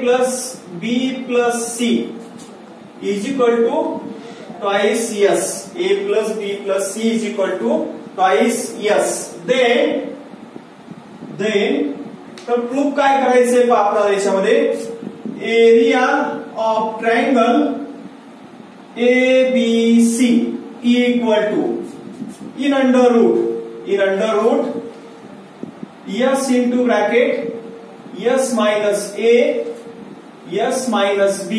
plus b plus c is equal to twice s. A plus b plus c is equal to twice s. then तर proof काय करायचंय पहा आपल्याला याच्यामध्ये area of triangle ABC equal to in under root s into bracket s minus a s minus b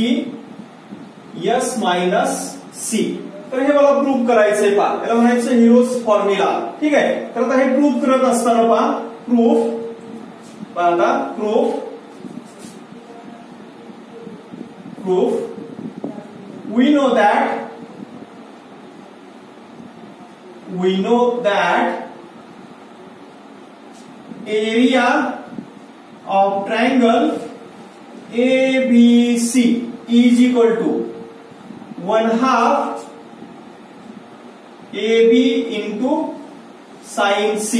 s minus c. तर हे मला proof करायचंय पहा, याला म्हणायचं हिरोज फॉर्म्युला. ठीक आहे, तर आता हे प्रूफ करत असताना पहा proof we know that area of triangle ABC is equal to 1/2 AB into sin C.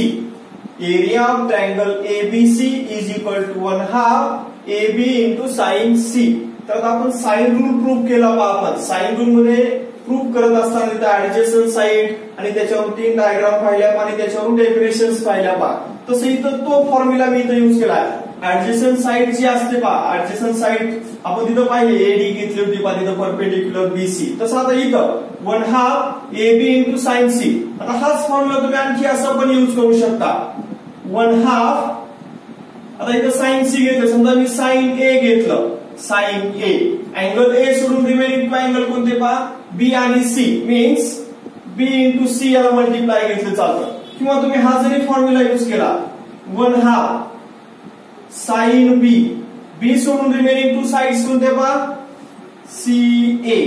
Area of triangle ABC is equal to 1/2 AB into sin C. तर आपण साइन रूल प्रूफ केला पहा. आपण साइन रूल मध्ये proof करत असताना तिथे adjacent side आणि त्याच्यावर 3 डायग्राम पाहिल्या आणि त्याच्यावरून डेफिनेशन्स पाहिल्या पहा. तसं इथं तो फॉर्म्युला मी इथं यूज केला. ऍडजस्टंट साइड जी असते पहा, ऍडजस्टंट साइड आपण तिथं पाहिले AD घेतली होती पहा तिथं परपेंडिक्युलर BC. तसं आता इथं 1/2 AB into sin C. आता हाच फॉर्म्युला तुम्ही आणखी असं पण यूज करू शकता. 1/2 आता इथं sin C घेतलं, समजा मी sin A घेतलं, sin A अँगल A सोडून रिमेनिंग टू अँगल कोणते पहा B आणि C means B into C याला मल्टिप्लाय घेतलं चालतं. किंवा तुम्ही हा जरी फॉर्म्युला यूज केला 1/2 sin B सोडून रिमेनिंग टू साइड्स कोणते पहा CA.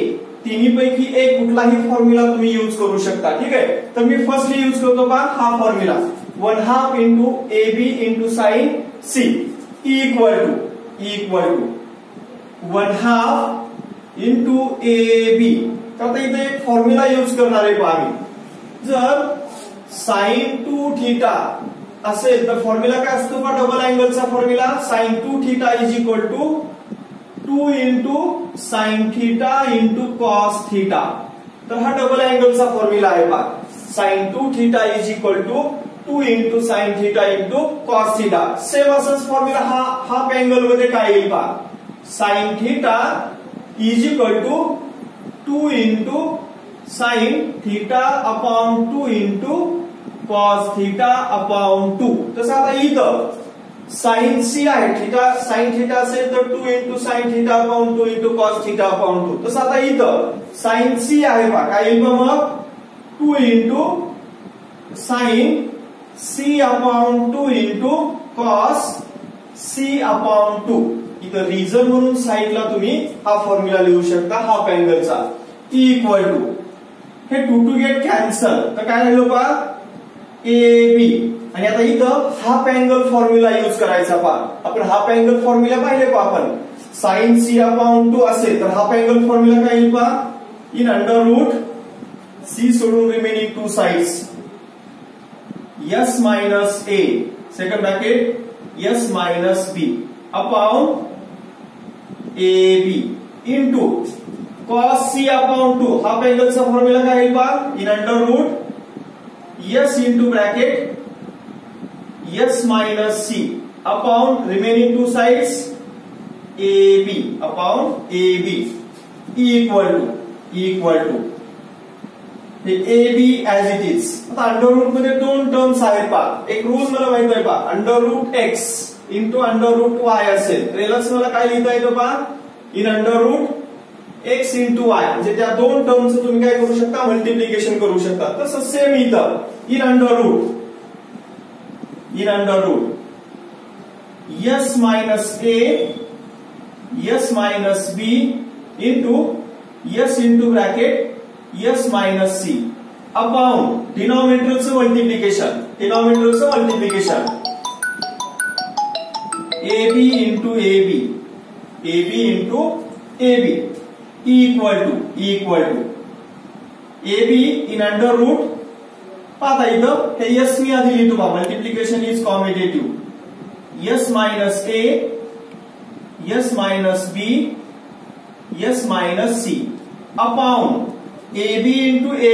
तिन्ही पैकी एक कुठलाही फॉर्म्युला तुम्ही यूज करू शकता. ठीक आहे, तर मी फर्स्टली यूज करतो पहा हा formula 1/2 into AB into sin C equal to 1/2 into AB. तर आता इथे एक फॉर्म्युला यूज करणार आहे पहा मी. जर sin 2θ असेल तर फॉर्म्युला काय असतो पहा double अँगलचा formula sin 2θ is equal to 2 into sin θ into cos θ. तर हा डबल अँगलचा फॉर्म्युला आहे पहा. sin 2θ is equal to 2 into sin θ into cos θ. Same असंच फॉर्म्युला हा हाफ अँगल मध्ये काय येईल पहा sin θ is equal to 2 into sin θ upon 2 into cos θ upon 2. तसं आता इथं sin C आहे, थीटा sin θ असेल तर 2 into sin θ upon 2 into cos θ upon 2. तसं आता इथं sin C आहे पहा काय येईल मग 2 into sin C upon 2 into cos C upon 2. इथं रिझन म्हणून साइडला तुम्ही हा फॉर्म्युला लिहू शकता हाफ अँगलचा इक्वल टू हे 2 टू गेट कॅन्सल. तर काय राहिलं पहा AB. आणि आता इथं हाफ अँगल फॉर्म्युला यूज करायचा पहा. आपण हाफ अँगल फॉर्म्युला पाहिले पहा आपण sin C upon 2 असेल तर हाफ अँगल फॉर्म्युला काय येईल पहा इन अंडर रूट C सोडून remaining two sides s minus A second bracket s minus B upon AB into cos C upon 2. Half अँगलचा फॉर्म्युला काय येईल पहा in under root s into bracket s minus C upon remaining two sides AB upon AB equal to हे AB as it is. आता under route मध्ये दोन terms आहेत पहा. एक रूल मला माहित आहे पहा under root x into under root y असेल तर यालाच मला काय लिहिता येतं पहा in under root x into y. म्हणजे त्या दोन टर्मचं तुम्ही काय करू शकता मल्टिप्लिकेशन करू शकता. तसं सेम इथं in under root s minus A s minus B into s into bracket s minus C upon denominatorचं multiplication AB into AB into AB equal to AB in under root. पाहता इथं हे s मी आधी लिहितो पहा multiplication is commutative s minus A S minus B S minus C upon A B into A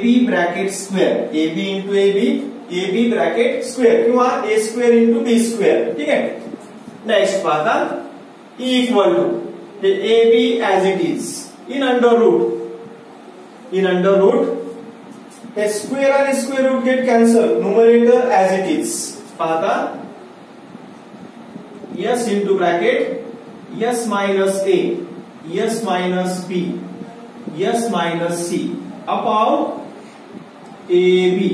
B bracket square A B into A B bracket square किंवा A square into B square. ठीक आहे. Next पाहता equal to A B as it is in under root हे square आणि square root get cancel numerator as it is. पाहता S into bracket S minus A S minus B S minus C upon A B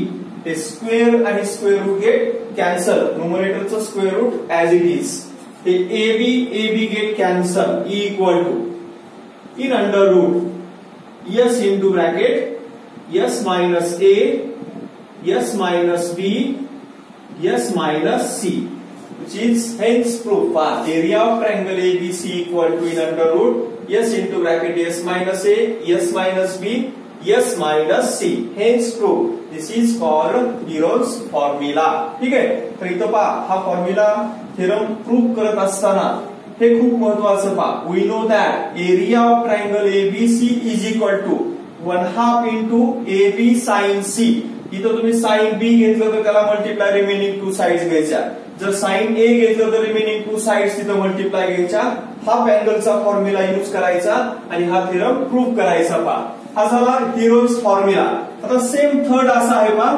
हे square आणि square root get cancel न्यूमरेटरचं square root as it is. हे A B get cancel equal to in under root S into bracket S minus A S minus B S minus C which is hence proof. Area of triangle ABC equal to in under root s into bracket s minus a s minus b s minus c. Hence proof. This is called Heron's formula. ठीक आहे. तर इथं पहा हा formula theorem prove करत असताना हे खूप महत्वाचं पहा. We know that area of triangle ABC is equal to 1/2 into AB sin c. इथं तुम्ही sin b घेतलं तर त्याला मल्टिप्लाय रिमेनिंग टू साइड्स घ्यायच्या. जर साइन ए घेतलं तर रिमेनिंग टू साइड्स तिथं मल्टिप्लाय घ्यायच्या. हाफ अँगलचा फॉर्म्युला यूज करायचा आणि हा थेरम प्रूव्ह करायचा. पहा हा झाला हिरोज फॉर्म्युला. आता सेम थर्ड असा आहे पहा.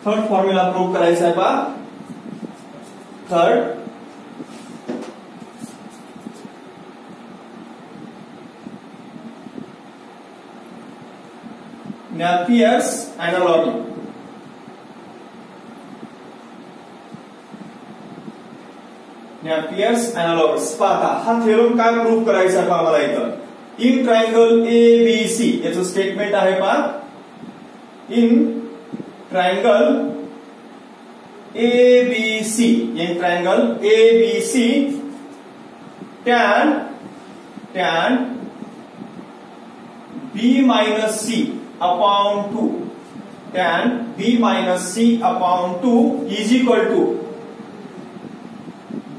थर्ड फॉर्म्युला प्रूव्ह करायचा आहे पहा. Third Napier's analogy. Napier's analogy. पाहता हा थेरम काय प्रूव्ह करायचा आहे आम्हाला इथं. इन ट्रायंगल ABC याचं स्टेटमेंट आहे पहा. In triangle ABC in triangle ABC tan B minus C upon 2 tan B minus C upon 2 is equal to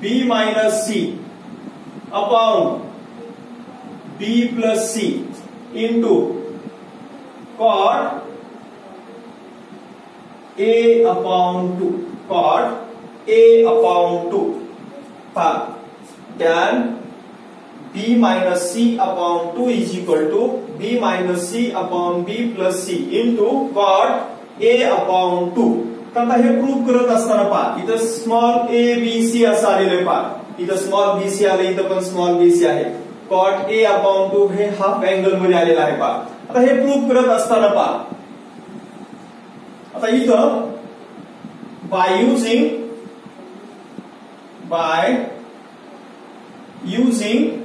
B minus C upon B plus C into cot A upon 2 cot A upon 2 tan B minus C upon 2 is equal to B minus C upon B plus C into cot A upon 2. तर हे prove करत असताना पहा इथं small A B C असं आलेलं आहे. पहा इथं स्मॉल बी सी आले इथं पण स्मॉल बी सी आहे. कॉट ए अपॉन 2 हे हाफ अँगल मध्ये आलेलं आहे. पहा आता हे प्रूव्ह करत असताना पहा आता इथं बाय युजिंग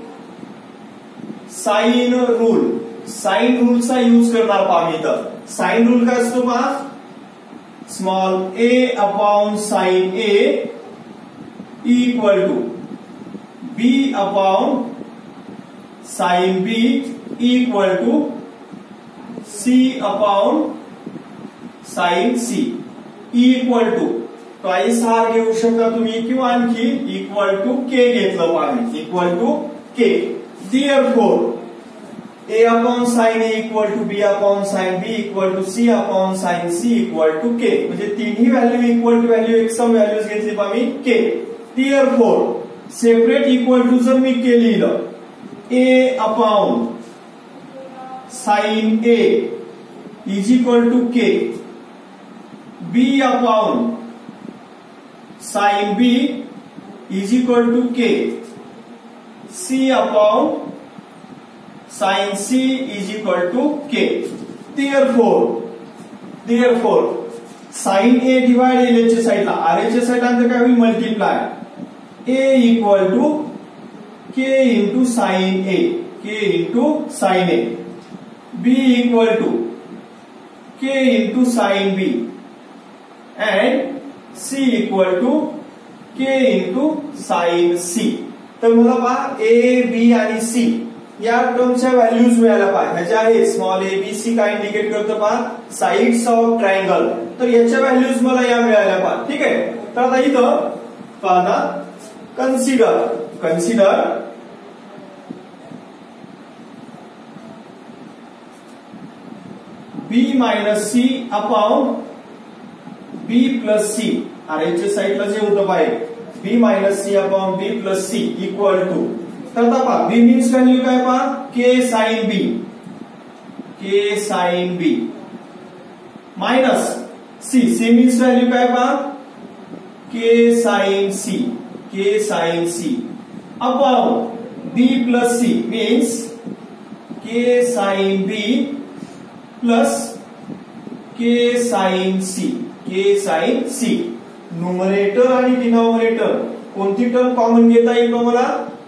साइन रूलचा यूज करणार पहा मी इथं. साइन रूल काय असतो पहा. Small a upon sine a equal to b upon sine b equal to c upon sine c equal to twice हा घेऊ शकता तुम्ही किंवा आणखी इक्वल टू के घेतलं पाहिजे. Equal to k. Therefore, A upon sin A equal to B upon sin B equal to C upon sin C equal to K. म्हणजे तिन्ही व्हॅल्यू इक्वल टू व्हॅल्यू एक्सम व्हॅल्यूज घेतली पहा मी K. Therefore, separate equal to जर मी K लिहिलं A upon sin A is equal to K. B upon sin B is equal to K. C upon sin C is equal to K. Therefore, sin A divide LHच्या साईडला RHच्या साईडला काय होईल multiply A equal to K into sin A. K into sin A. B equal to K into sin B. And C equal to K into sin C. तर मला पहा A B आणि C या टर्मच्या व्हॅल्यूज मिळायला पाहिजे. ह्याच्या आहे स्मॉल ए बी सी काय इंडिकेट करतो पहा, साइड्स ऑफ ट्रायंगल. तर याच्या व्हॅल्यूज मला या मिळायला पाहिजे. ठीक आहे. तर आता इथं पहा, consider B minus C upon B plus C. आरच्या साईडला जे होतं पाहिजे B minus C upon B plus C equal to. तर आता पहा बी मीन्स व्हॅल्यू काय पहा, K sine B minus C. C means value काय पहा, K sine C upon B plus C means K sine B plus K sine C. Numerator आणि denominator कोणती term common घेता येईल मला,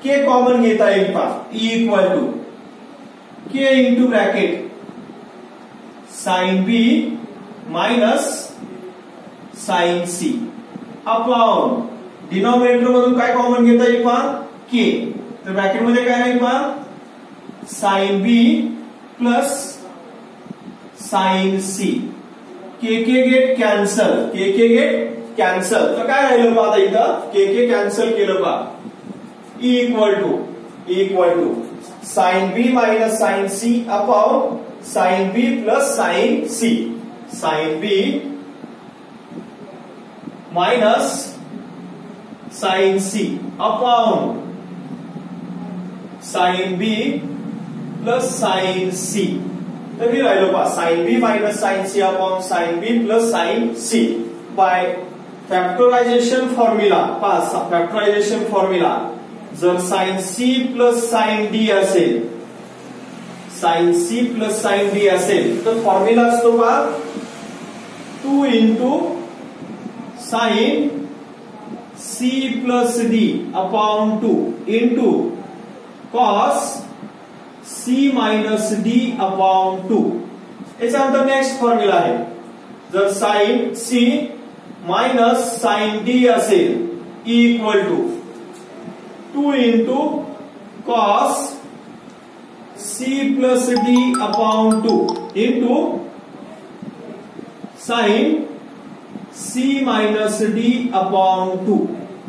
के कॉमन घेता येईल पहा. Equal to k into bracket sine B minus sine C upon denominator मधून काय कॉमन घेता येईल पहा, के. तर ब्रॅकेट मध्ये काय राहील पहा, sine B plus sine C. K get cancel. तर काय राहिलं पहा इथं, के कॅन्सल केलं पहा. Equal to sine B minus sine C upon sine B plus sine C. Sine B minus sine C upon sine B plus sine C. तर मी राहिलो पहा sine B minus sine C upon sine B plus sine C by factorisation formula. पहा factorisation formula जर sine C plus sine D असेल, तर formula असतो पहा 2 into sine C plus D upon 2 into cos C minus D upon 2. याच्यानंतर next formula आहे, जर sine C minus sine D असेल equal to 2 into cos C plus D upon 2 into sine C minus D upon 2.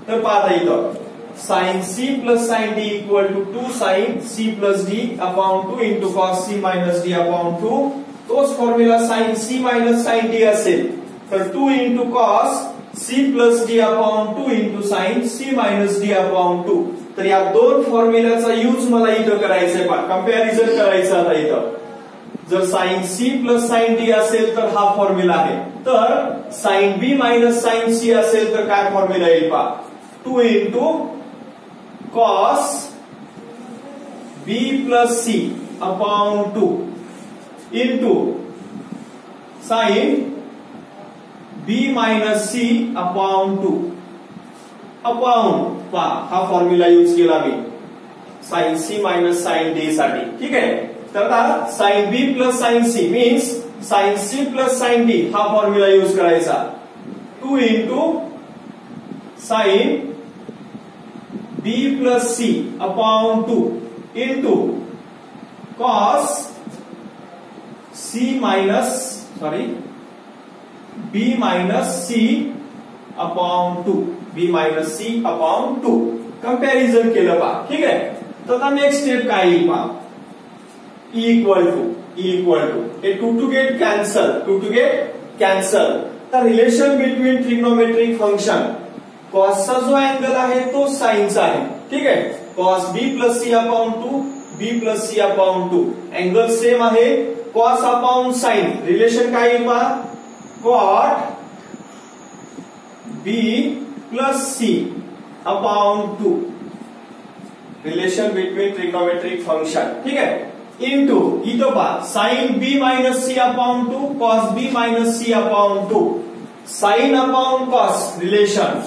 तर पाहता इथं sine C plus sine D equal to 2 sine C plus D upon 2 into cos C minus D upon 2. तोच formula sine C minus sine D असेल तर 2 into cos C plus D upon 2 into sine C minus D upon 2. तर या दोन फॉर्म्युल्याचा use मला इथं करायचंय पहा, कंपॅरिझन करायचं. आता इथं जर sine C plus sine D असेल तर हा फॉर्म्युला आहे, तर sine B minus sine C असेल तर काय फॉर्म्युला येईल पहा, 2 into cos B plus C upon 2 into sine B minus C upon 2 upon पहा हा फॉर्म्युला यूज केला मी sine C minus sine D साठी. ठीक आहे. तर आता sine B plus sine C means sine C plus sine D हा फॉर्म्युला यूज करायचा. 2 into sine B plus C upon 2 into cos C minus B minus C upon 2. B minus C upon 2 comparison केलं पहा. ठीक आहे. तर आता next step काय येईल पहा, इक्वल टू हे 2 टू गेट कॅन्सल. तर रिलेशन बिटवीन ट्रिग्नोमेट्रिक फंक्शन कॉसचा जो अँगल आहे तो साइनचा आहे. ठीक आहे. Cos B plus C upon 2 B plus C upon 2 angle same आहे, कॉस अपॉन साइन. रिलेशन काय येईल पहा, cot B plus C upon 2 relation between trigonometric function. ठीक आहे. इंटू इथं पहा sine B minus C upon 2 cos B minus C upon 2 sine upon cos relation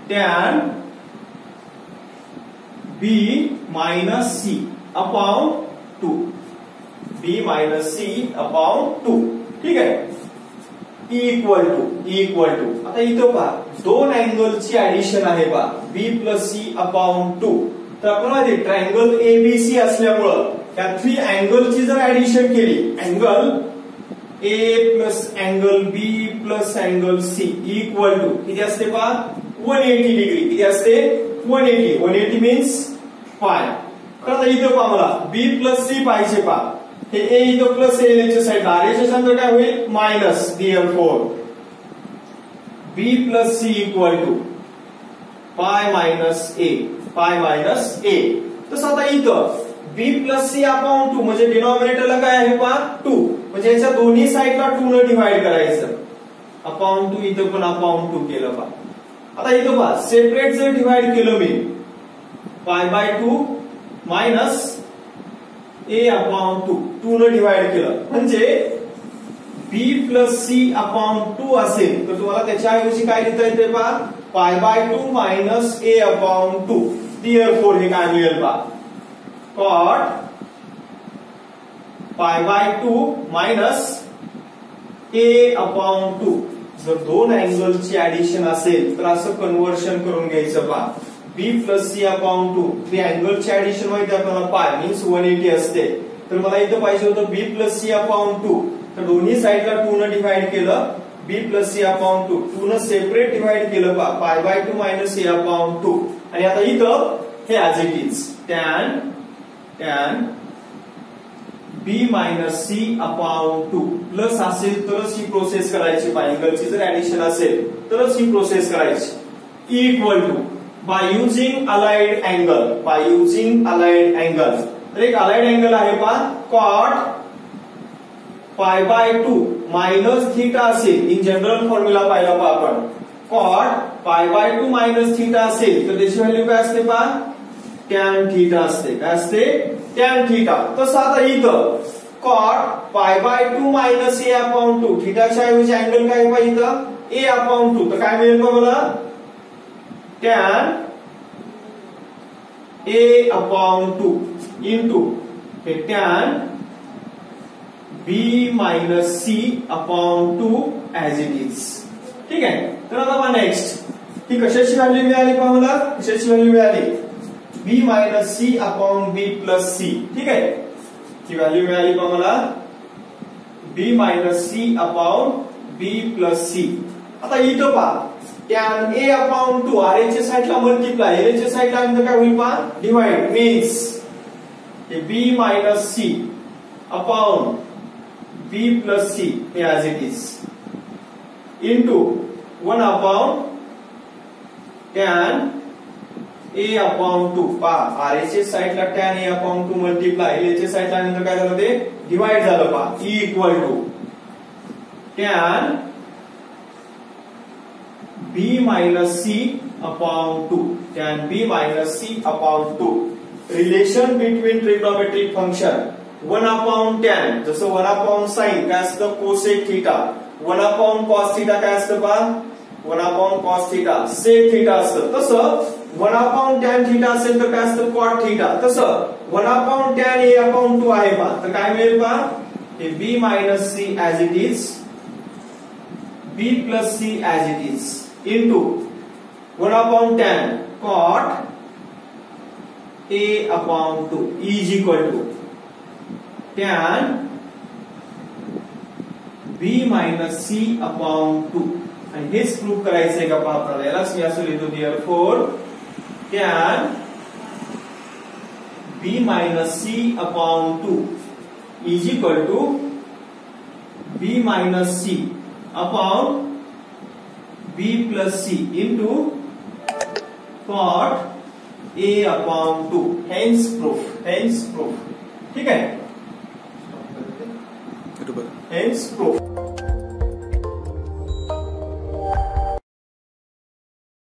tan बी minus C upon 2 B minus C upon 2. ठीक आहे. Equal to आता इथं पहा दोन अँगलची ऍडिशन आहे पहा, बी प्लस सी अपॉन 2 तर आपण माहिती ट्रायंगल एबीसी असल्यामुळं या 3 अँगलची जर ऍडिशन केली, angle A plus angle B plus angle C equal to किती असते पहा 180 डिग्री. किती असते 180. 180 मीन्स पाय. तर आता इथं पहा मला बी प्लस सी पाहिजे पहा. हे ए इथं प्लस ए याच्या साईडला आर नंतर काय होईल minus therefore B plus C equal to pi minus A. Pi minus ए. तसं आता इथं बी प्लस सी अपॉन 2 म्हणजे डिनॉमिनेटरला काय आहे पहा 2 म्हणजे याच्या दोन्ही साईडला 2 ने डिवाइड करायचं. अपॉन 2 इथं पण अपॉन 2 केलं पहा. आता इथं पहा सेपरेट जर डिवाइड केलं मी पाय बाय 2 मायनस ए अपॉन 2 ने डिवाइड केलं म्हणजे बी प्लस सी अपॉन 2 असेल तर तुम्हाला त्याच्याऐवजी काय लिहिता येते पहा पाय by 2 minus A upon 2. therefore हे काय मिळेल पहा cot पाय बाय 2 मायनस ए अपॉन 2. जर दोन अँगलची ऍडिशन असेल तर असं कन्व्हर्शन करून घ्यायचं पहा बी प्लस सी अपॉन 2. ती अँगलची ऍडिशन माहिती आपल्याला पाय मीन्स 180 असते. तर मला इथं पाहिजे होतं बी प्लस सी अपॉन 2. तर दोन्ही साईडला 2 ने डिवाइड केलं बी प्लस सी अपॉन 2. 2 ने सेपरेट डिवाइड केलं पहा पाय बाय 2 मायनस ए अपॉन 2. आणि आता इथं हे as it is tan B minus C upon 2 plus असेल तरच ही प्रोसेस करायची. अँगलची जर ऍडिशन असेल तरच ही प्रोसेस करायची. Equal to by using allied angle. By using allied angle. तर एक अलाइड अँगल आहे पहा cot pi by 2 minus theta असेल. इन जनरल फॉर्म्युला पाहिला पहा आपण cot pi by 2 minus theta असेल तर त्याची व्हॅल्यू काय असते पहा टॅन थीटा असते. काय असते टॅन थीटा. तसं आता इथं cot pi by 2 minus A upon 2 थीटाच्या ऐवजी अँगल काय पहा इथं ए अपॉन 2. तर काय मिळेल पहा मला टॅन ए अपॉन 2 इंटू हे tan B minus C upon 2 as it is. ठीक आहे. तर आता पहा नेक्स्ट ही कशाची व्हॅल्यू मिळाली पहा मला कशाची व्हॅल्यू मिळाली बी minus C upon B plus C. ठीक आहे. ही व्हॅल्यू मिळाली पहा मला बी minus C upon B plus C. आता इथं पहा टॅन ए अपॉन 2 आर च्या साईडला मल्टिप्लाय एल च्या साईडला नंतर काय होईल पहा डिवाइड मीन्स हे B minus C upon B plus C हे as it is into 1 upon tan A upon 2 पहा आर च्या साईडला tan A upon 2 multiply L च्या साईडला नंतर काय झालं ते डिवाइड झालं पहा equal to tan B minus C upon 2. Tan B minus C upon 2. Relation between trigonometric function 1 upon tan जसं 1 अपॉन साइन काय असतं cosec theta 1 upon cos theta काय असतं पहा 1 upon cos theta sec theta असतं. तसं 1 अपॉन टॅन थीटा असेल तर काय असतं कॉट थीटा. तसं 1 अपॉन टॅन ए अपॉन 2 आहे पहा तर काय मिळेल पहा हे B minus C as it is B plus C as it is into 1 upon tan cot A upon 2 is equal to tan B minus C upon 2. आणि हेच प्रूव्ह करायचंय का पहा आपल्याला यालाच मी असं लिहितो therefore tan B minus C upon 2 is equal to B minus C upon B plus C into cot A upon 2. Hence proof. ठीक आहे हेन्स प्रूफ.